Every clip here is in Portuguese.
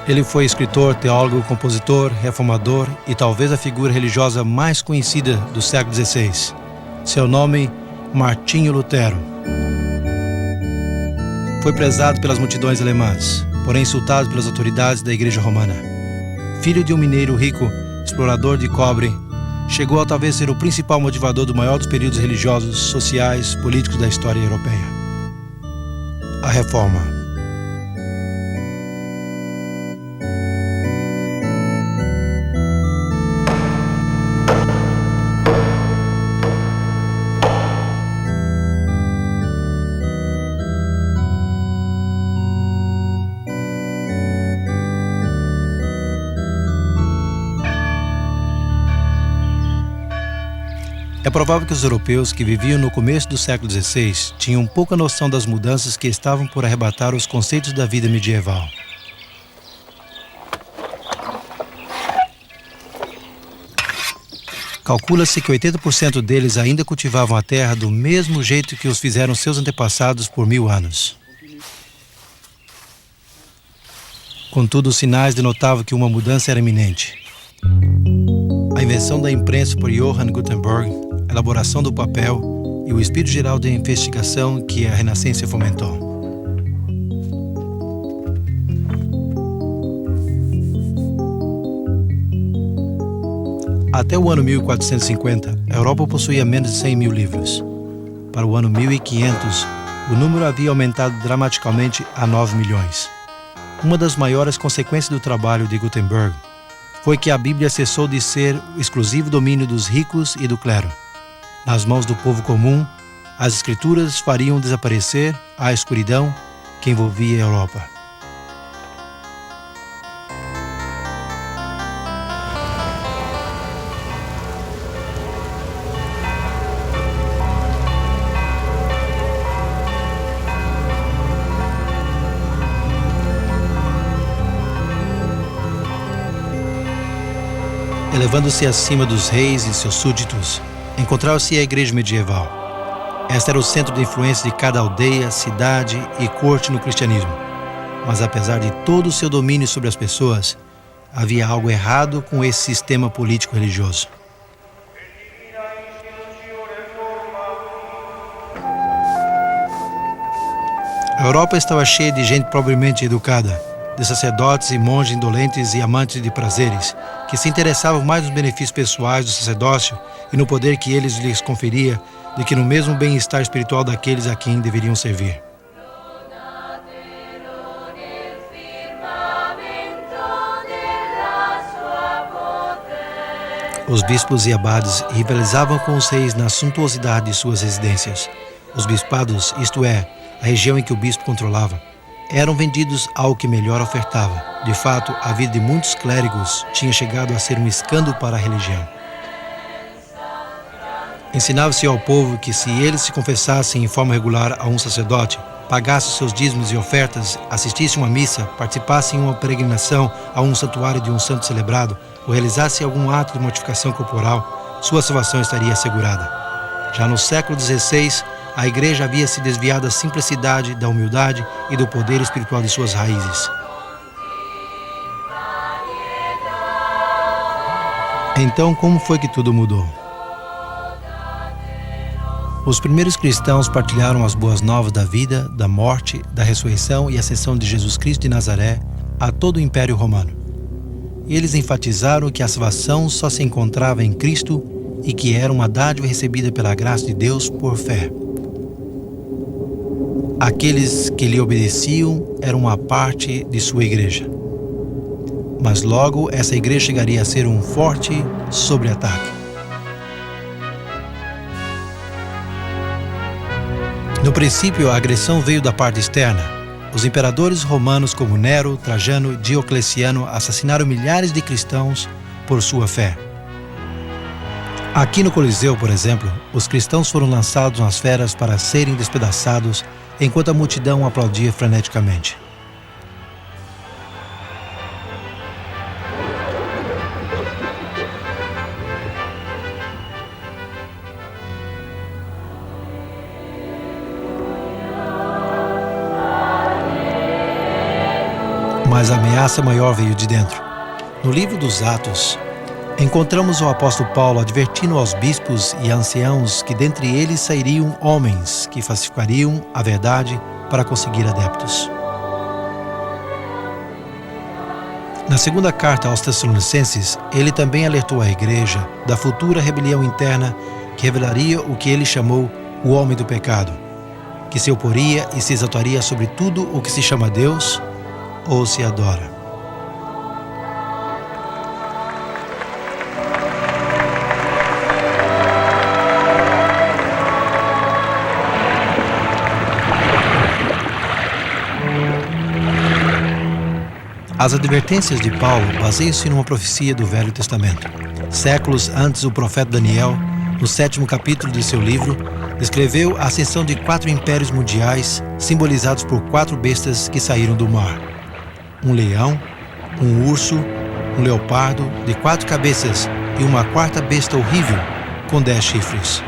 Ele foi escritor, teólogo, compositor, reformador e talvez a figura religiosa mais conhecida do século XVI. Seu nome, Martinho Lutero. Foi prezado pelas multidões alemãs, porém insultado pelas autoridades da Igreja Romana. Filho de um mineiro rico, explorador de cobre, chegou a talvez ser o principal motivador do maior dos períodos religiosos, sociais, políticos da história europeia. A Reforma. É provável que os europeus que viviam no começo do século XVI tinham pouca noção das mudanças que estavam por arrebatar os conceitos da vida medieval. Calcula-se que 80% deles ainda cultivavam a terra do mesmo jeito que os fizeram seus antepassados por 1000 anos. Contudo, os sinais denotavam que uma mudança era iminente. A invenção da imprensa por Johann Gutenberg, a elaboração do papel e o espírito geral de investigação que a Renascença fomentou. Até o ano 1450, a Europa possuía menos de 100 mil livros. Para o ano 1500, o número havia aumentado dramaticamente a 9 milhões. Uma das maiores consequências do trabalho de Gutenberg foi que a Bíblia cessou de ser o exclusivo domínio dos ricos e do clero. Nas mãos do povo comum, as Escrituras fariam desaparecer a escuridão que envolvia a Europa. Elevando-se acima dos reis e seus súditos, encontrava-se a igreja medieval. Esta era o centro de influência de cada aldeia, cidade e corte no cristianismo. Mas apesar de todo o seu domínio sobre as pessoas, havia algo errado com esse sistema político-religioso. A Europa estava cheia de gente pobremente educada, de sacerdotes e monges indolentes e amantes de prazeres, que se interessavam mais nos benefícios pessoais do sacerdócio e no poder que eles lhes conferia do que no mesmo bem-estar espiritual daqueles a quem deveriam servir. Os bispos e abades rivalizavam com os reis na suntuosidade de suas residências. Os bispados, isto é, a região em que o bispo controlava, eram vendidos ao que melhor ofertava. De fato, a vida de muitos clérigos tinha chegado a ser um escândalo para a religião. Ensinava-se ao povo que se eles se confessassem em forma regular a um sacerdote, pagassem seus dízimos e ofertas, assistissem a uma missa, participassem em uma peregrinação a um santuário de um santo celebrado, ou realizassem algum ato de mortificação corporal, sua salvação estaria assegurada. Já no século XVI, a igreja havia se desviado da simplicidade, da humildade e do poder espiritual de suas raízes. Então, como foi que tudo mudou? Os primeiros cristãos partilharam as boas novas da vida, da morte, da ressurreição e ascensão de Jesus Cristo de Nazaré a todo o Império Romano. Eles enfatizaram que a salvação só se encontrava em Cristo e que era uma dádiva recebida pela graça de Deus por fé. Aqueles que lhe obedeciam eram uma parte de sua igreja. Mas logo essa igreja chegaria a ser um forte sobre-ataque. No princípio, a agressão veio da parte externa. Os imperadores romanos como Nero, Trajano e Diocleciano assassinaram milhares de cristãos por sua fé. Aqui no Coliseu, por exemplo, os cristãos foram lançados nas feras para serem despedaçados, enquanto a multidão aplaudia freneticamente. mas a ameaça maior veio de dentro. No livro dos Atos, encontramos o apóstolo Paulo advertindo aos bispos e anciãos que dentre eles sairiam homens que falsificariam a verdade para conseguir adeptos. Na segunda carta aos Tessalonicenses, ele também alertou a igreja da futura rebelião interna que revelaria o que ele chamou o homem do pecado, que se oporia e se exaltaria sobre tudo o que se chama Deus ou se adora. As advertências de Paulo baseiam-se numa profecia do Velho Testamento. Séculos antes, o profeta Daniel, no 7º capítulo de seu livro, descreveu a ascensão de 4 impérios mundiais, simbolizados por 4 bestas que saíram do mar. Um leão, um urso, um leopardo de 4 cabeças e uma 4ª besta horrível, com 10 chifres.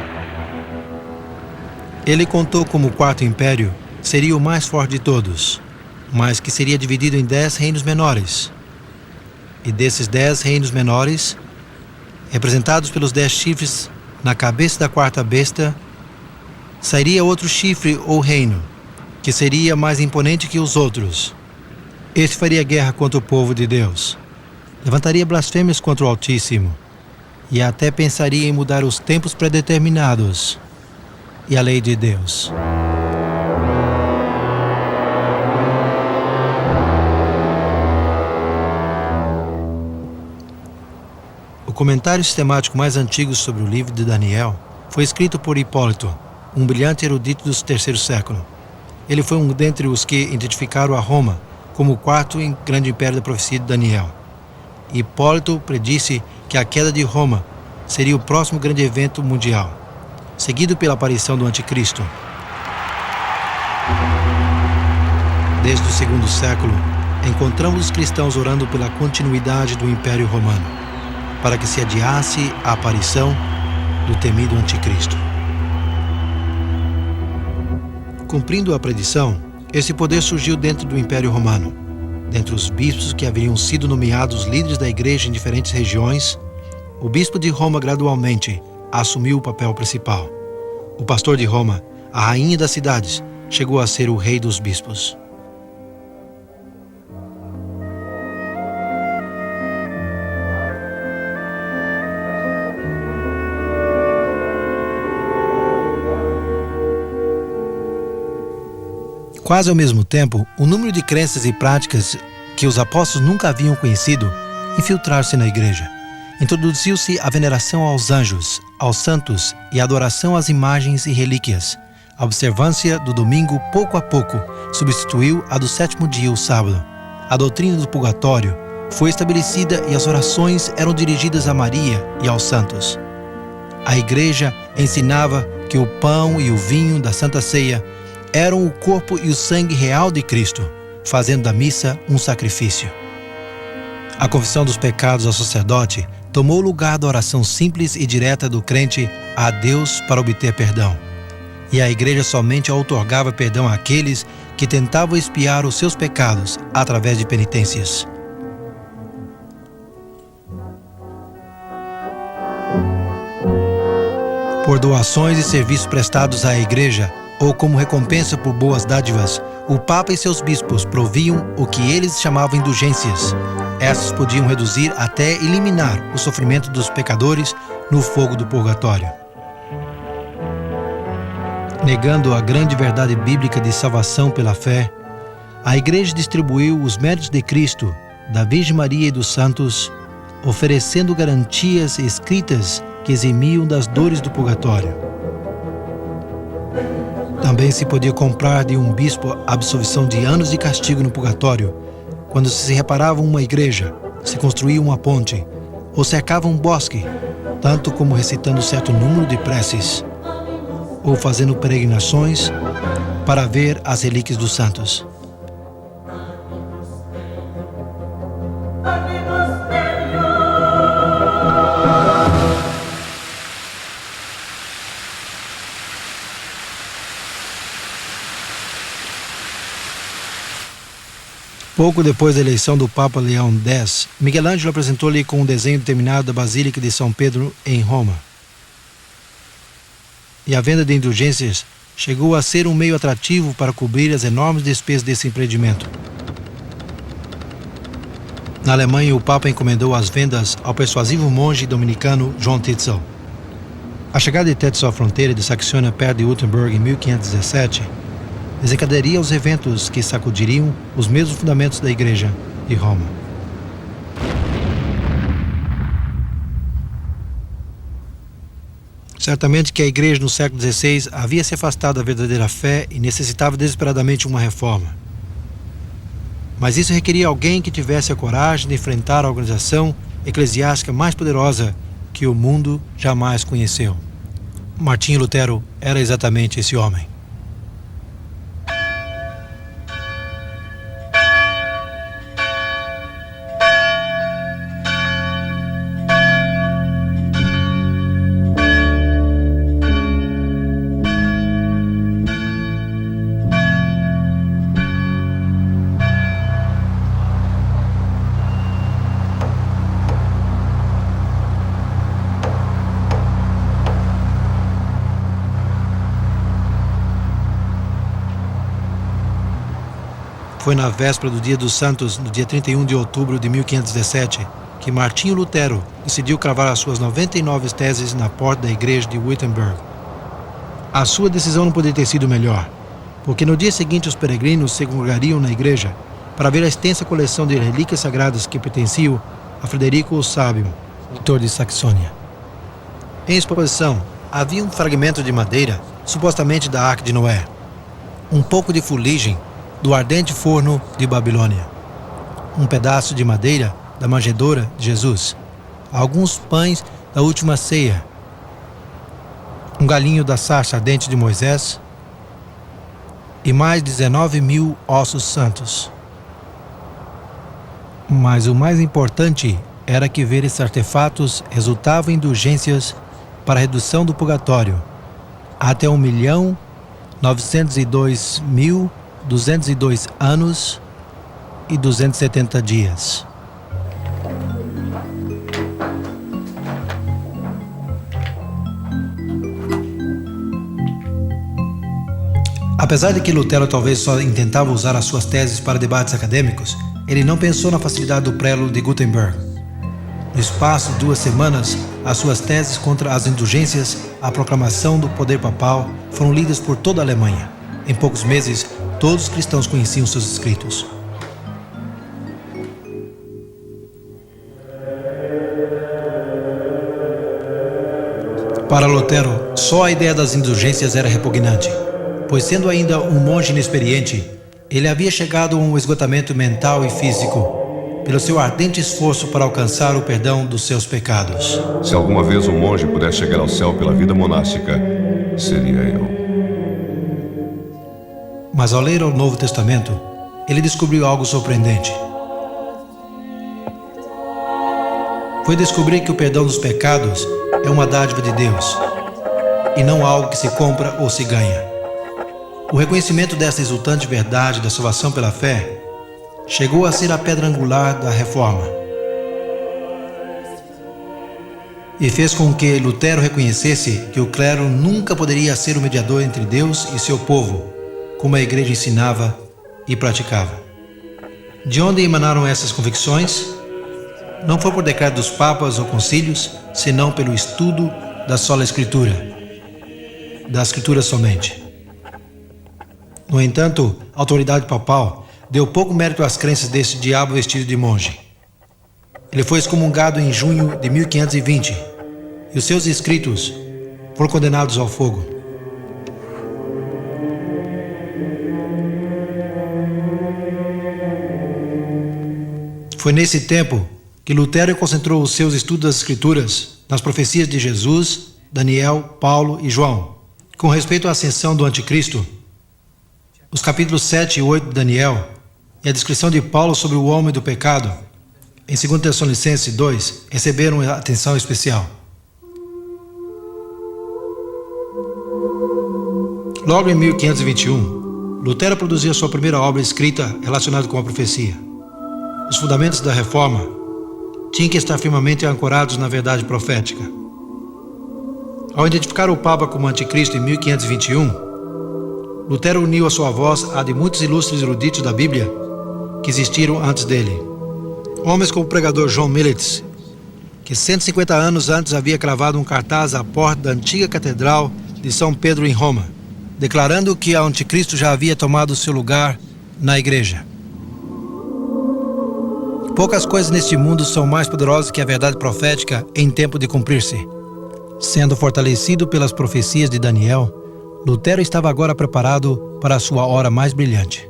Ele contou como o 4º império seria o mais forte de todos, mas que seria dividido em 10 reinos menores. E desses 10 reinos menores, representados pelos 10 chifres na cabeça da 4ª besta, sairia outro chifre ou reino, que seria mais imponente que os outros. Este faria guerra contra o povo de Deus, levantaria blasfêmias contra o Altíssimo, e até pensaria em mudar os tempos predeterminados e a lei de Deus. O comentário sistemático mais antigo sobre o livro de Daniel foi escrito por Hipólito, um brilhante erudito do 3º século. Ele foi um dentre os que identificaram a Roma como o 4º grande império da profecia de Daniel. Hipólito predisse que a queda de Roma seria o próximo grande evento mundial, seguido pela aparição do Anticristo. Desde o 2º século, encontramos os cristãos orando pela continuidade do Império Romano, para que se adiasse a aparição do temido Anticristo. Cumprindo a predição, esse poder surgiu dentro do Império Romano. Dentre os bispos que haveriam sido nomeados líderes da igreja em diferentes regiões, o bispo de Roma gradualmente assumiu o papel principal. O pastor de Roma, a rainha das cidades, chegou a ser o rei dos bispos. Quase ao mesmo tempo, o número de crenças e práticas que os apóstolos nunca haviam conhecido infiltraram-se na igreja. Introduziu-se a veneração aos anjos, aos santos e a adoração às imagens e relíquias. A observância do domingo, pouco a pouco, substituiu a do 7º dia, o sábado. A doutrina do purgatório foi estabelecida e as orações eram dirigidas a Maria e aos santos. A igreja ensinava que o pão e o vinho da Santa Ceia eram o corpo e o sangue real de Cristo, fazendo da missa um sacrifício. A confissão dos pecados ao sacerdote tomou o lugar da oração simples e direta do crente a Deus para obter perdão. E a igreja somente outorgava perdão àqueles que tentavam expiar os seus pecados através de penitências. Por doações e serviços prestados à igreja, ou como recompensa por boas dádivas, o Papa e seus bispos proviam o que eles chamavam indulgências. Essas podiam reduzir até eliminar o sofrimento dos pecadores no fogo do purgatório. Negando a grande verdade bíblica de salvação pela fé, a Igreja distribuiu os méritos de Cristo, da Virgem Maria e dos santos, oferecendo garantias escritas que eximiam das dores do purgatório. Também se podia comprar de um bispo a absolvição de anos de castigo no purgatório, quando se reparava uma igreja, se construía uma ponte, ou cercava um bosque, tanto como recitando certo número de preces, ou fazendo peregrinações para ver as relíquias dos santos. Pouco depois da eleição do Papa Leão X, Michelangelo apresentou-lhe com um desenho determinado da Basílica de São Pedro em Roma. E a venda de indulgências chegou a ser um meio atrativo para cobrir as enormes despesas desse empreendimento. Na Alemanha, o Papa encomendou as vendas ao persuasivo monge dominicano João Tetzel. A chegada de Tetzel à fronteira de Saxônia perto de Wittenberg em 1517 desencadearia os eventos que sacudiriam os mesmos fundamentos da Igreja de Roma. Certamente que a Igreja no século XVI havia se afastado da verdadeira fé e necessitava desesperadamente uma reforma. Mas isso requeria alguém que tivesse a coragem de enfrentar a organização eclesiástica mais poderosa que o mundo jamais conheceu. Martinho Lutero era exatamente esse homem. Foi na véspera do Dia dos Santos, no dia 31 de outubro de 1517, que Martinho Lutero decidiu cravar as suas 99 teses na porta da igreja de Wittenberg. A sua decisão não poderia ter sido melhor, porque no dia seguinte os peregrinos se congregariam na igreja para ver a extensa coleção de relíquias sagradas que pertenciam a Frederico o Sábio, reitor de Saxônia. Em exposição, havia um fragmento de madeira, supostamente da Arca de Noé, um pouco de fuligem do ardente forno de Babilônia, um pedaço de madeira da manjedoura de Jesus, alguns pães da última ceia, um galinho da sarça ardente de Moisés e mais 19.000 ossos santos. Mas o mais importante era que ver esses artefatos resultava em indulgências para a redução do purgatório até 1.902.202 anos e 270 dias. Apesar de que Lutero talvez só intentava usar as suas teses para debates acadêmicos, ele não pensou na facilidade do prelo de Gutenberg. No espaço de 2 semanas, as suas teses contra as indulgências, a proclamação do poder papal, foram lidas por toda a Alemanha. Em poucos meses, todos os cristãos conheciam seus escritos. Para Lutero, só a ideia das indulgências era repugnante, pois sendo ainda um monge inexperiente, ele havia chegado a um esgotamento mental e físico pelo seu ardente esforço para alcançar o perdão dos seus pecados. Se alguma vez um monge pudesse chegar ao céu pela vida monástica, seria eu. Mas ao ler o Novo Testamento, ele descobriu algo surpreendente. Foi descobrir que o perdão dos pecados é uma dádiva de Deus, e não algo que se compra ou se ganha. O reconhecimento dessa exultante verdade da salvação pela fé chegou a ser a pedra angular da Reforma. E fez com que Lutero reconhecesse que o clero nunca poderia ser o mediador entre Deus e seu povo, como a igreja ensinava e praticava. De onde emanaram essas convicções? Não foi por decreto dos papas ou concílios, senão pelo estudo da sola Escritura, da Escritura somente. No entanto, a autoridade papal deu pouco mérito às crenças desse diabo vestido de monge. Ele foi excomungado em junho de 1520 e os seus escritos foram condenados ao fogo. Foi nesse tempo que Lutero concentrou os seus estudos das Escrituras nas profecias de Jesus, Daniel, Paulo e João. Com respeito à ascensão do Anticristo, os capítulos 7 e 8 de Daniel e a descrição de Paulo sobre o homem do pecado, em 2 Tessalonicenses 2, receberam atenção especial. Logo em 1521, Lutero produziu a sua primeira obra escrita relacionada com a profecia. Os fundamentos da Reforma tinham que estar firmemente ancorados na verdade profética. Ao identificar o Papa como anticristo em 1521, Lutero uniu a sua voz à de muitos ilustres eruditos da Bíblia que existiram antes dele. Homens como o pregador John Millet, que 150 anos antes havia cravado um cartaz à porta da antiga Catedral de São Pedro em Roma, declarando que o anticristo já havia tomado seu lugar na igreja. Poucas coisas neste mundo são mais poderosas que a verdade profética em tempo de cumprir-se. Sendo fortalecido pelas profecias de Daniel, Lutero estava agora preparado para a sua hora mais brilhante.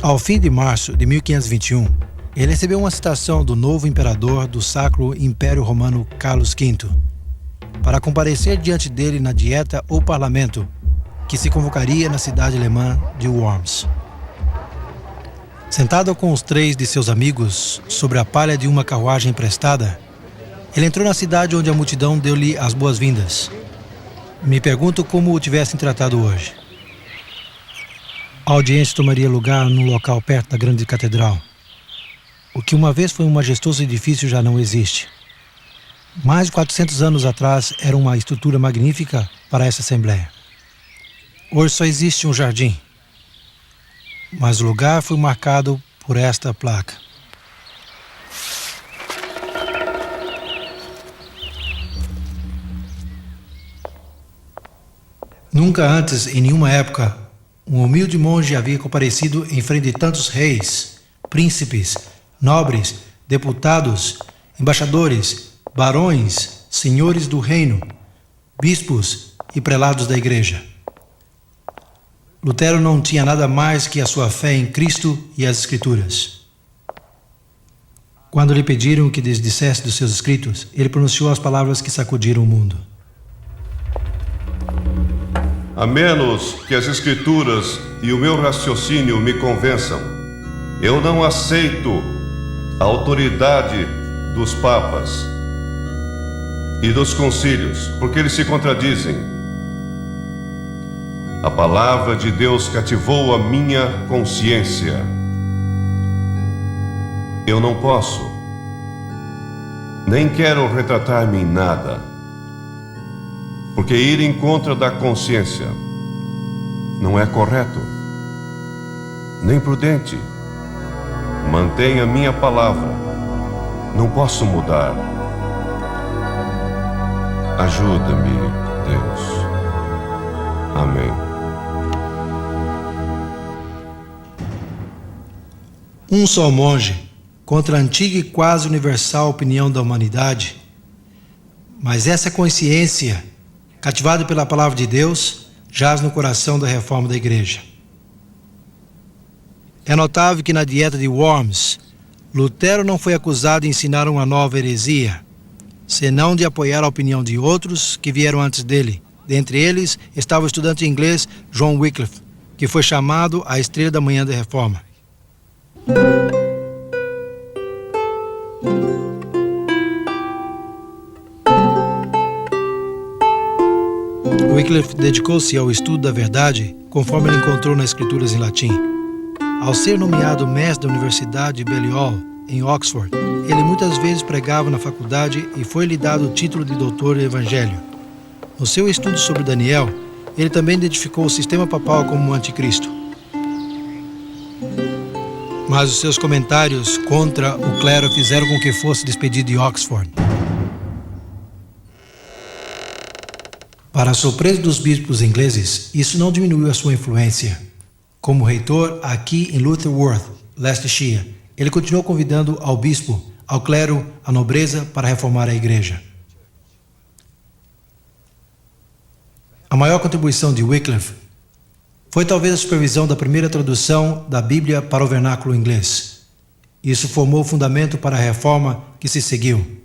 Ao fim de março de 1521, ele recebeu uma citação do novo imperador do Sacro Império Romano Carlos V para comparecer diante dele na dieta ou parlamento que se convocaria na cidade alemã de Worms. Sentado com os 3 de seus amigos sobre a palha de uma carruagem emprestada, ele entrou na cidade onde a multidão deu-lhe as boas-vindas. Me pergunto como o tivessem tratado hoje. A audiência tomaria lugar num local perto da grande catedral. O que uma vez foi um majestoso edifício já não existe. Mais de 400 anos atrás era uma estrutura magnífica para essa assembleia. Hoje só existe um jardim, mas o lugar foi marcado por esta placa. Nunca antes, em nenhuma época, um humilde monge havia comparecido em frente de tantos reis, príncipes, nobres, deputados, embaixadores, barões, senhores do reino, bispos e prelados da igreja. Lutero não tinha nada mais que a sua fé em Cristo e as Escrituras. Quando lhe pediram que desdissesse dos seus escritos, ele pronunciou as palavras que sacudiram o mundo. A menos que as Escrituras e o meu raciocínio me convençam, eu não aceito a autoridade dos papas e dos concílios, porque eles se contradizem. A palavra de Deus cativou a minha consciência. Eu não posso, nem quero retratar-me em nada, porque ir em contra da consciência não é correto, nem prudente. Mantenha minha palavra, não posso mudar. Ajuda-me, Deus. Amém. Um só monge contra a antiga e quase universal opinião da humanidade, mas essa consciência, cativada pela palavra de Deus, jaz no coração da reforma da igreja. É notável que na dieta de Worms, Lutero não foi acusado de ensinar uma nova heresia, senão de apoiar a opinião de outros que vieram antes dele. Dentre eles estava o estudante inglês John Wycliffe, que foi chamado a estrela da manhã da reforma. Wycliffe dedicou-se ao estudo da verdade conforme ele encontrou nas escrituras em latim. Ao ser nomeado mestre da Universidade de Balliol, em Oxford, ele muitas vezes pregava na faculdade e foi-lhe dado o título de doutor do Evangelho. No seu estudo sobre Daniel, ele também identificou o sistema papal como um anticristo. Mas os seus comentários contra o clero fizeram com que fosse despedido de Oxford. Para a surpresa dos bispos ingleses, isso não diminuiu a sua influência. Como reitor aqui em Lutterworth, Leicestershire, ele continuou convidando ao bispo, ao clero, à nobreza para reformar a igreja. A maior contribuição de Wycliffe foi talvez a supervisão da primeira tradução da Bíblia para o vernáculo inglês. Isso formou o fundamento para a reforma que se seguiu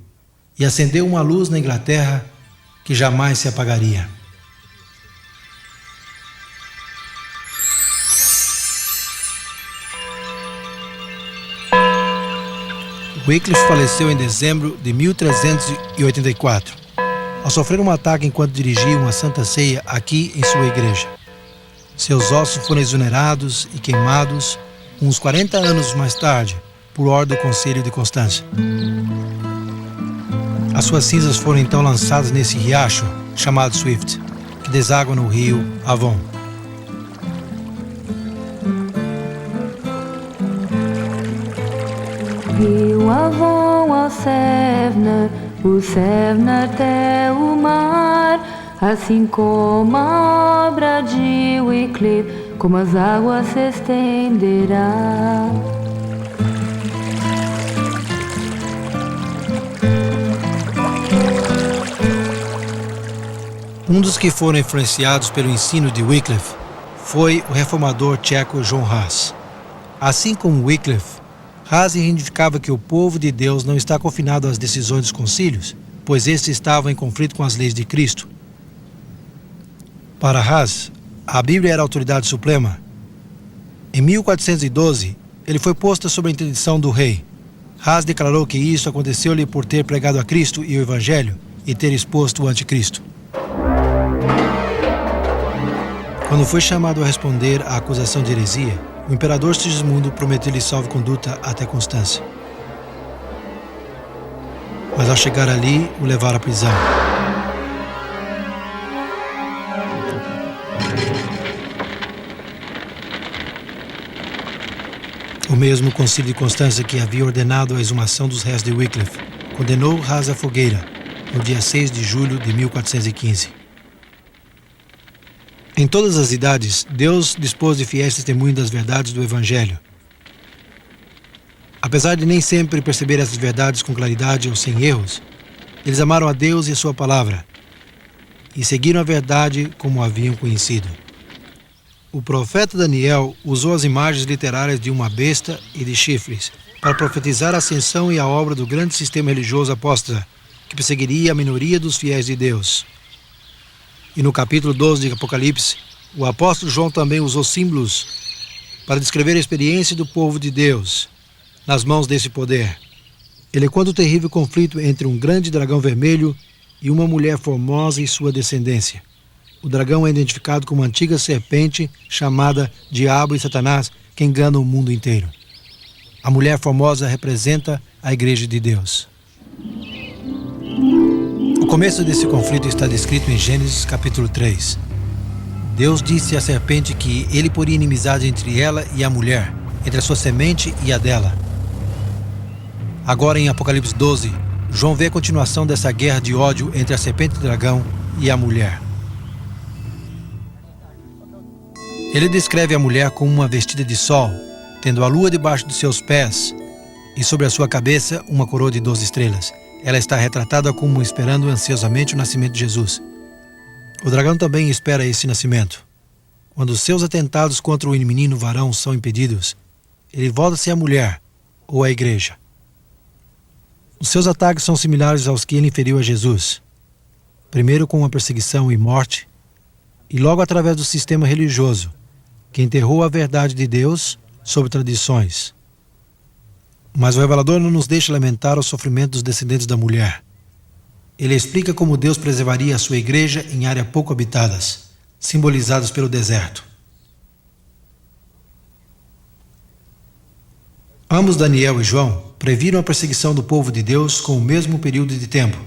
e acendeu uma luz na Inglaterra que jamais se apagaria. Wycliffe faleceu em dezembro de 1384, ao sofrer um ataque enquanto dirigia uma santa ceia aqui em sua igreja. Seus ossos foram exonerados e queimados uns 40 anos mais tarde, por ordem do Conselho de Constância. As suas cinzas foram então lançadas nesse riacho, chamado Swift, que deságua no rio Avon. Rio Avon ao Sevner, o Sevner até o mar, assim como a obra de Wycliffe, como as águas se estenderá. Um dos que foram influenciados pelo ensino de Wycliffe foi o reformador tcheco John Hus. Assim como Wycliffe, Hus identificava que o povo de Deus não está confinado às decisões dos concílios, pois estes estavam em conflito com as leis de Cristo. Para Hus, a Bíblia era a autoridade suprema. Em 1412, ele foi posto sob a interdição do rei. Hus declarou que isso aconteceu-lhe por ter pregado a Cristo e o Evangelho e ter exposto o anticristo. Quando foi chamado a responder à acusação de heresia, o imperador Sigismundo prometeu-lhe salvo-conduta até Constância. Mas ao chegar ali, o levaram à prisão. O mesmo concílio de Constância que havia ordenado a exumação dos restos de Wycliffe condenou Hus à fogueira no dia 6 de julho de 1415. Em todas as idades, Deus dispôs de fiéis testemunhos das verdades do Evangelho. Apesar de nem sempre perceber essas verdades com claridade ou sem erros, eles amaram a Deus e a sua palavra e seguiram a verdade como a haviam conhecido. O profeta Daniel usou as imagens literárias de uma besta e de chifres para profetizar a ascensão e a obra do grande sistema religioso apóstata que perseguiria a minoria dos fiéis de Deus. E no capítulo 12 de Apocalipse, o apóstolo João também usou símbolos para descrever a experiência do povo de Deus nas mãos desse poder. Ele conta o terrível conflito entre um grande dragão vermelho e uma mulher formosa e sua descendência. O dragão é identificado como uma antiga serpente chamada Diabo e Satanás, que engana o mundo inteiro. A mulher formosa representa a Igreja de Deus. O começo desse conflito está descrito em Gênesis capítulo 3. Deus disse à serpente que ele poria inimizade entre ela e a mulher, entre a sua semente e a dela. Agora em Apocalipse 12, João vê a continuação dessa guerra de ódio entre a serpente e o dragão e a mulher. Ele descreve a mulher como uma vestida de sol, tendo a lua debaixo dos seus pés e sobre a sua cabeça uma coroa de 12 estrelas. Ela está retratada como esperando ansiosamente o nascimento de Jesus. O dragão também espera esse nascimento. Quando os seus atentados contra o menino varão são impedidos, ele volta-se à mulher ou à igreja. Os seus ataques são similares aos que ele inferiu a Jesus. Primeiro com uma perseguição e morte, e logo através do sistema religioso, que enterrou a verdade de Deus sob tradições. Mas o revelador não nos deixa lamentar o sofrimento dos descendentes da mulher. Ele explica como Deus preservaria a sua igreja em áreas pouco habitadas, simbolizadas pelo deserto. Ambos, Daniel e João, previram a perseguição do povo de Deus com o mesmo período de tempo.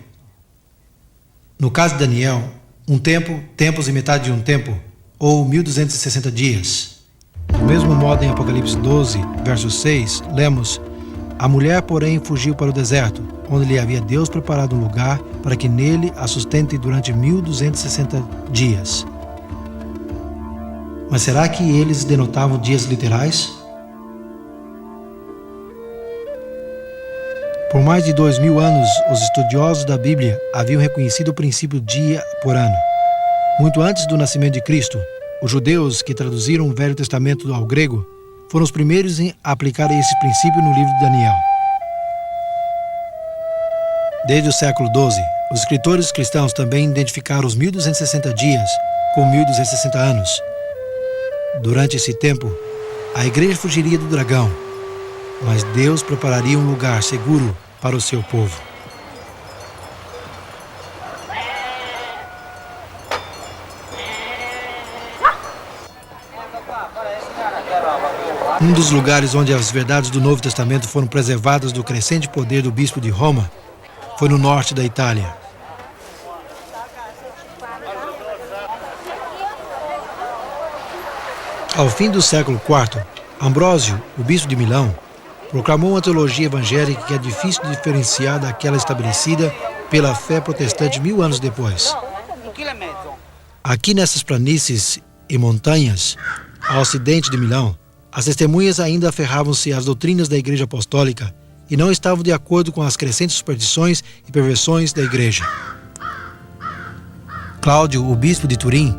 No caso de Daniel, um tempo, tempos e metade de um tempo, ou 1260 dias. Do mesmo modo, em Apocalipse 12, verso 6, lemos: a mulher, porém, fugiu para o deserto, onde lhe havia Deus preparado um lugar para que nele a sustente durante 1260 dias. Mas será que eles denotavam dias literais? Por mais de 2000 anos, os estudiosos da Bíblia haviam reconhecido o princípio dia por ano. Muito antes do nascimento de Cristo, os judeus que traduziram o Velho Testamento ao grego foram os primeiros em aplicar esse princípio no livro de Daniel. Desde o século XII, os escritores cristãos também identificaram os 1260 dias com 1260 anos. Durante esse tempo, a igreja fugiria do dragão, mas Deus prepararia um lugar seguro para o seu povo. Um dos lugares onde as verdades do Novo Testamento foram preservadas do crescente poder do bispo de Roma foi no norte da Itália. Ao fim do século IV, Ambrósio, o bispo de Milão, proclamou uma teologia evangélica que é difícil de diferenciar daquela estabelecida pela fé protestante 1000 anos depois. Aqui nessas planícies e montanhas, ao ocidente de Milão, as testemunhas ainda aferravam-se às doutrinas da Igreja Apostólica e não estavam de acordo com as crescentes superstições e perversões da Igreja. Cláudio, o bispo de Turim,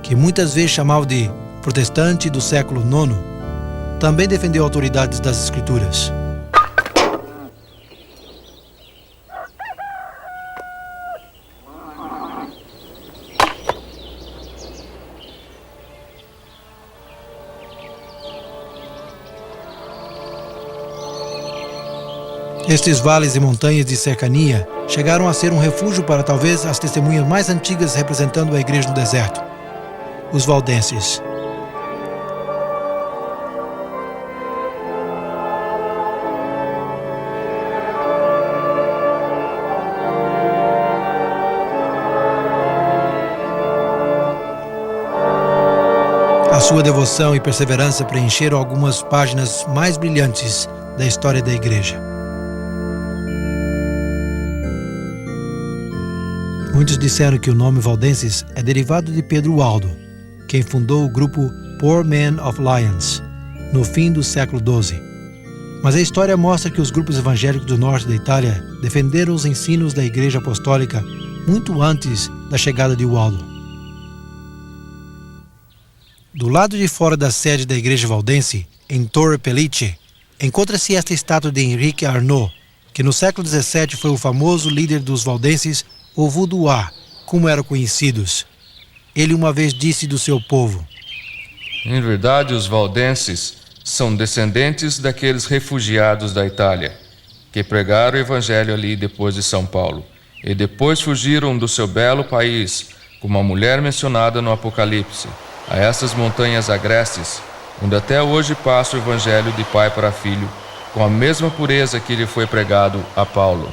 que muitas vezes chamava de protestante do século IX, também defendeu autoridades das Escrituras. Estes vales e montanhas de cercania chegaram a ser um refúgio para talvez as testemunhas mais antigas representando a igreja no deserto, os valdenses. A sua devoção e perseverança preencheram algumas páginas mais brilhantes da história da igreja. Muitos disseram que o nome Valdenses é derivado de Pedro Aldo, quem fundou o grupo Poor Men of Lyons, no fim do século XII. Mas a história mostra que os grupos evangélicos do norte da Itália defenderam os ensinos da Igreja Apostólica muito antes da chegada de Waldo. Do lado de fora da sede da Igreja Valdense, em Torre Pellice, encontra-se esta estátua de Henrique Arnaud, que no século XVII foi o famoso líder dos valdenses, ou Vaudois, como eram conhecidos. Ele uma vez disse do seu povo: em verdade, os valdenses são descendentes daqueles refugiados da Itália, que pregaram o evangelho ali depois de São Paulo, e depois fugiram do seu belo país, como a mulher mencionada no Apocalipse, a essas montanhas agrestes, onde até hoje passa o evangelho de pai para filho, com a mesma pureza que lhe foi pregado a Paulo.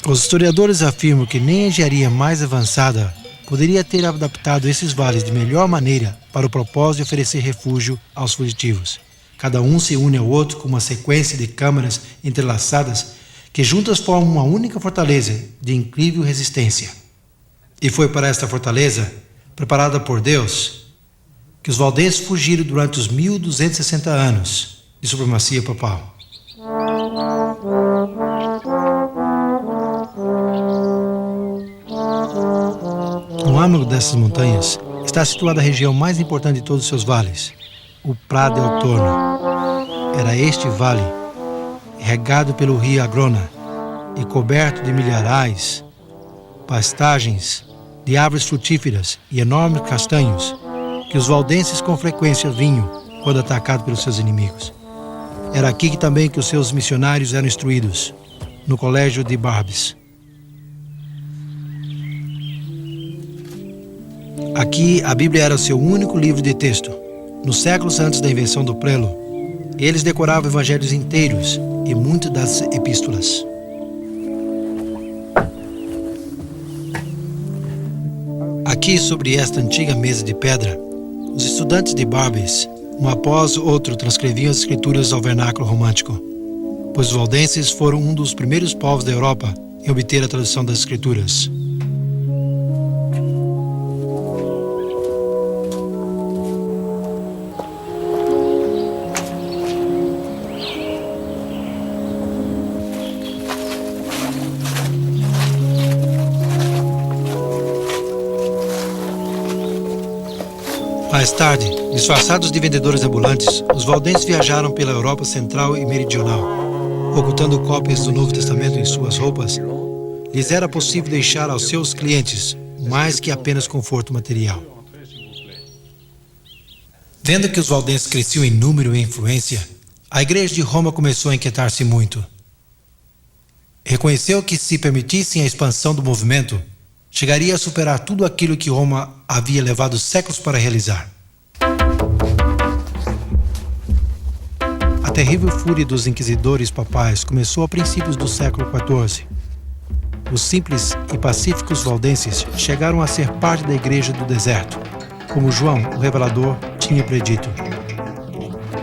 Os historiadores afirmam que nem a engenharia mais avançada poderia ter adaptado esses vales de melhor maneira para o propósito de oferecer refúgio aos fugitivos. Cada um se une ao outro com uma sequência de câmaras entrelaçadas que juntas formam uma única fortaleza de incrível resistência. E foi para esta fortaleza, preparada por Deus, que os valdenses fugiram durante os 1260 anos de supremacia papal. No âmago dessas montanhas está situada a região mais importante de todos os seus vales, o Pra del Torno. Era este vale, regado pelo rio Agrona e coberto de milharais, pastagens de árvores frutíferas e enormes castanhos, que os valdenses com frequência vinham quando atacados pelos seus inimigos. Era aqui que também que os seus missionários eram instruídos, no colégio de Barbes. Aqui, a Bíblia era o seu único livro de texto. Nos séculos antes da invenção do prelo, eles decoravam evangelhos inteiros e muitas das epístolas. Aqui, sobre esta antiga mesa de pedra, os estudantes de Barbes, um após outro, transcreviam as escrituras ao vernáculo romântico, pois os valdenses foram um dos primeiros povos da Europa em obter a tradução das escrituras. Mais tarde, disfarçados de vendedores ambulantes, os valdenses viajaram pela Europa Central e Meridional. Ocultando cópias do Novo Testamento em suas roupas, lhes era possível deixar aos seus clientes mais que apenas conforto material. Vendo que os valdenses cresciam em número e influência, A Igreja de Roma começou a inquietar-se muito. Reconheceu que, se permitissem a expansão do movimento, chegaria a superar tudo aquilo que Roma havia levado séculos para realizar. A terrível fúria dos inquisidores papais começou a princípios do século XIV. Os simples e pacíficos valdenses chegaram a ser parte da Igreja do Deserto, como João, o Revelador, tinha predito.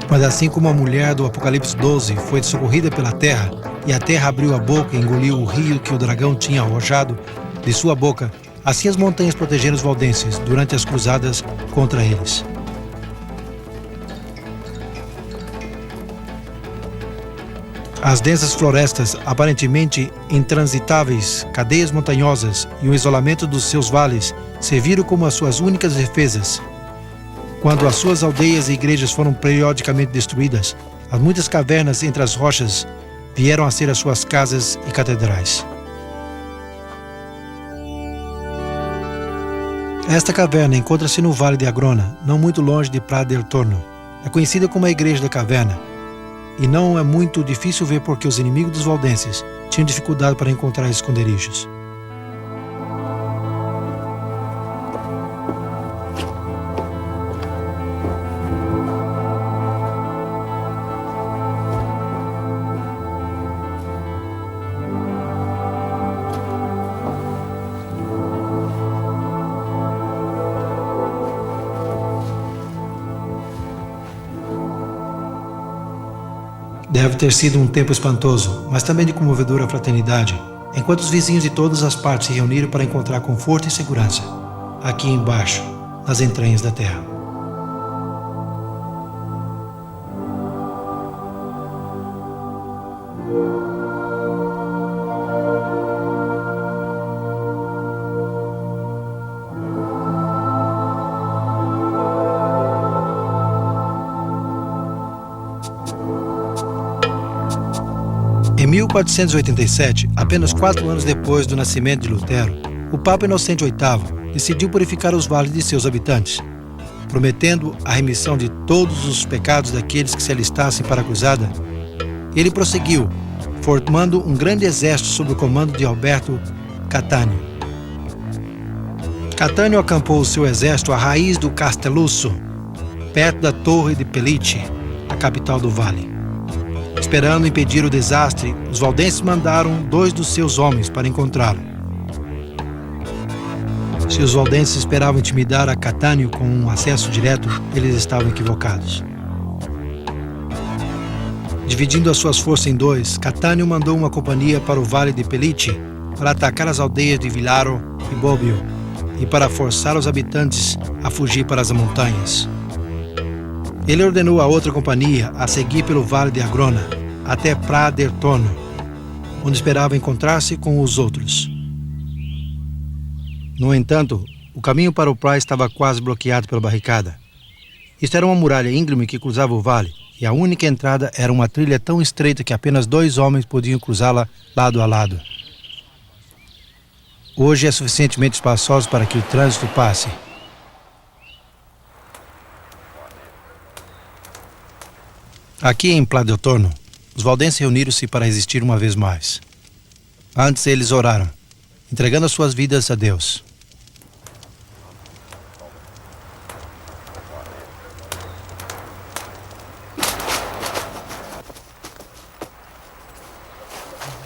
Mas assim como a mulher do Apocalipse 12 foi socorrida pela terra, e a terra abriu a boca e engoliu o rio que o dragão tinha arrojado de sua boca, assim as montanhas protegeram os valdenses durante as cruzadas contra eles. As densas florestas, aparentemente intransitáveis, cadeias montanhosas e o isolamento dos seus vales serviram como as suas únicas defesas. Quando as suas aldeias e igrejas foram periodicamente destruídas, as muitas cavernas entre as rochas vieram a ser as suas casas e catedrais. Esta caverna encontra-se no Vale de Agrona, não muito longe de Pra del Torno. É conhecida como a Igreja da Caverna, e não é muito difícil ver porque os inimigos dos valdenses tinham dificuldade para encontrar esconderijos. Deve ter sido um tempo espantoso, mas também de comovedora fraternidade, enquanto os vizinhos de todas as partes se reuniram para encontrar conforto e segurança, aqui embaixo, nas entranhas da terra. Em 1487, apenas 4 anos depois do nascimento de Lutero, o Papa Inocente VIII decidiu purificar os vales de seus habitantes, prometendo a remissão de todos os pecados daqueles que se alistassem para a cruzada. Ele prosseguiu, formando um grande exército sob o comando de Alberto Catânio. Catânio acampou o seu exército à raiz do Castelluccio, perto da Torre de Pellice, a capital do vale. Esperando impedir o desastre, os valdenses mandaram 2 dos seus homens para encontrá-lo. Se os valdenses esperavam intimidar a Catânio com um acesso direto, eles estavam equivocados. Dividindo as suas forças em 2, Catânio mandou uma companhia para o Vale de Pellice para atacar as aldeias de Villaro e Bobbio e para forçar os habitantes a fugir para as montanhas. Ele ordenou a outra companhia a seguir pelo Vale de Agrona até Pra del Torno, onde esperava encontrar-se com os outros. No entanto, o caminho para o Pra estava quase bloqueado pela barricada. Isto era uma muralha íngreme que cruzava o vale, e a única entrada era uma trilha tão estreita que apenas 2 homens podiam cruzá-la lado a lado. Hoje é suficientemente espaçoso para que o trânsito passe. Aqui em Pra del Torno, os valdenses reuniram-se para resistir uma vez mais. Antes eles oraram, entregando as suas vidas a Deus.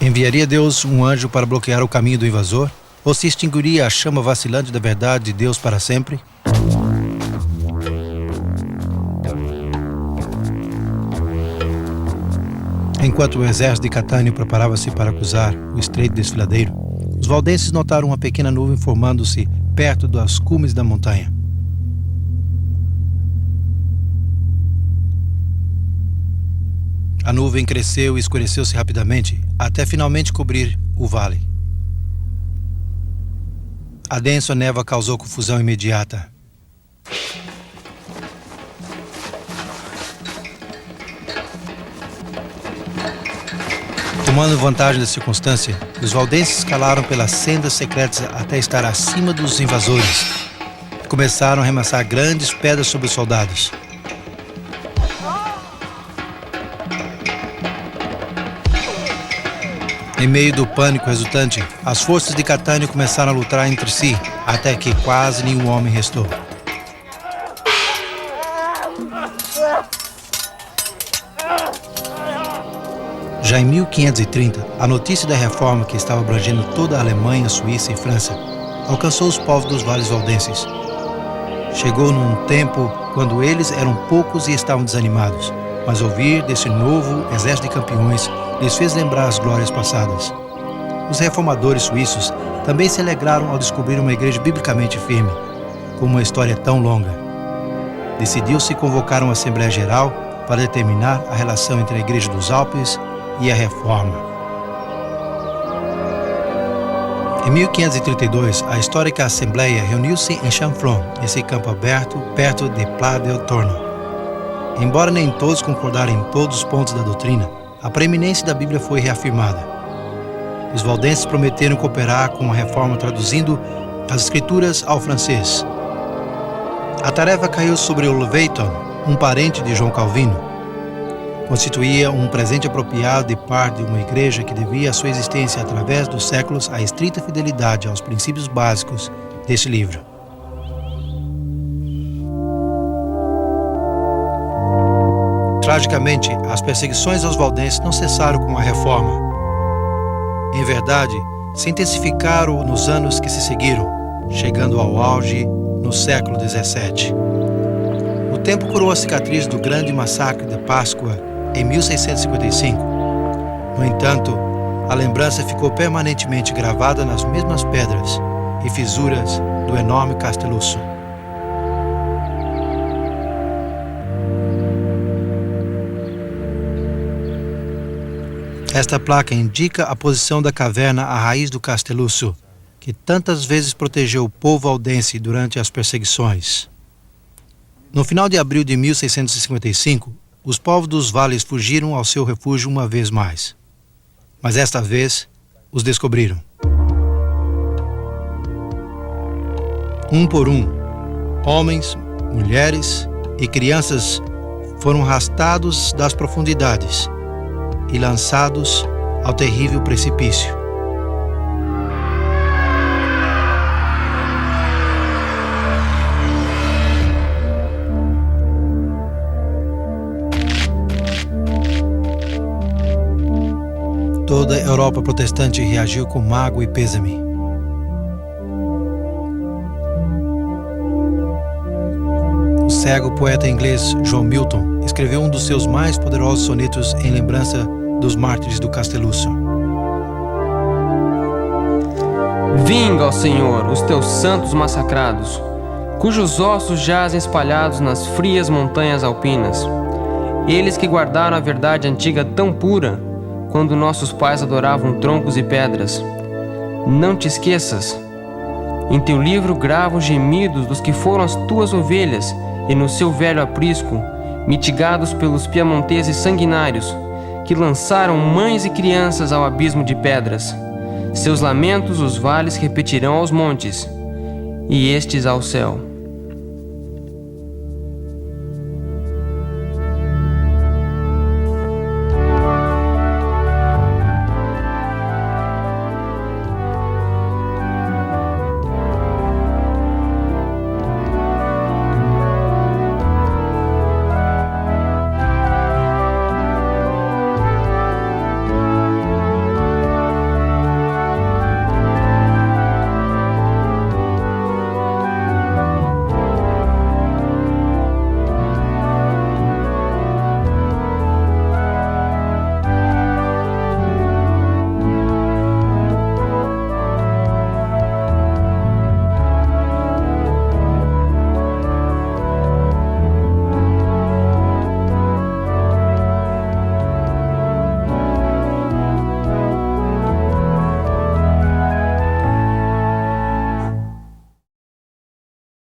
Enviaria Deus um anjo para bloquear o caminho do invasor? Ou se extinguiria a chama vacilante da verdade de Deus para sempre? Enquanto o exército de Catânio preparava-se para cruzar o estreito desfiladeiro, os valdenses notaram uma pequena nuvem formando-se perto das cumes da montanha. A nuvem cresceu e escureceu-se rapidamente, até finalmente cobrir o vale. A densa névoa causou confusão imediata. Tomando vantagem da circunstância, os valdenses escalaram pelas sendas secretas até estar acima dos invasores e começaram a arremessar grandes pedras sobre os soldados. Em meio do pânico resultante, as forças de Catânio começaram a lutar entre si, até que quase nenhum homem restou. Já em 1530, a notícia da reforma que estava abrangendo toda a Alemanha, Suíça e França alcançou os povos dos vales valdenses. Chegou num tempo quando eles eram poucos e estavam desanimados, mas ouvir desse novo exército de campeões lhes fez lembrar as glórias passadas. Os reformadores suíços também se alegraram ao descobrir uma igreja biblicamente firme, com uma história tão longa. Decidiu-se convocar uma Assembleia Geral para determinar a relação entre a Igreja dos Alpes e a Reforma. Em 1532, a histórica Assembleia reuniu-se em Chanfron, esse campo aberto, perto de Pla del Torno. Embora nem todos concordaram em todos os pontos da doutrina, a preeminência da Bíblia foi reafirmada. Os valdenses prometeram cooperar com a reforma traduzindo as escrituras ao francês. A tarefa caiu sobre o Leviton, um parente de João Calvino. Constituía um presente apropriado de parte de uma igreja que devia a sua existência através dos séculos à estrita fidelidade aos princípios básicos deste livro. Tragicamente, as perseguições aos valdenses não cessaram com a reforma. Em verdade, se intensificaram nos anos que se seguiram, chegando ao auge no século XVII. O tempo curou a cicatriz do grande massacre da Páscoa em 1655. No entanto, a lembrança ficou permanentemente gravada nas mesmas pedras e fisuras do enorme Castelusso. Esta placa indica a posição da caverna à raiz do Castelusso, que tantas vezes protegeu o povo valdense durante as perseguições. No final de abril de 1655, os povos dos vales fugiram ao seu refúgio uma vez mais. Mas esta vez, os descobriram. Um por um, homens, mulheres e crianças foram arrastados das profundidades e lançados ao terrível precipício. Toda a Europa protestante reagiu com mágoa e pêsame. O cego poeta inglês John Milton escreveu um dos seus mais poderosos sonetos em lembrança dos mártires do Castelusso. Vinga, ó Senhor, os teus santos massacrados, cujos ossos jazem espalhados nas frias montanhas alpinas. Eles que guardaram a verdade antiga tão pura, quando nossos pais adoravam troncos e pedras. Não te esqueças. Em teu livro grava os gemidos dos que foram as tuas ovelhas, e no seu velho aprisco, mitigados pelos piamonteses sanguinários, que lançaram mães e crianças ao abismo de pedras. Seus lamentos os vales repetirão aos montes, e estes ao céu.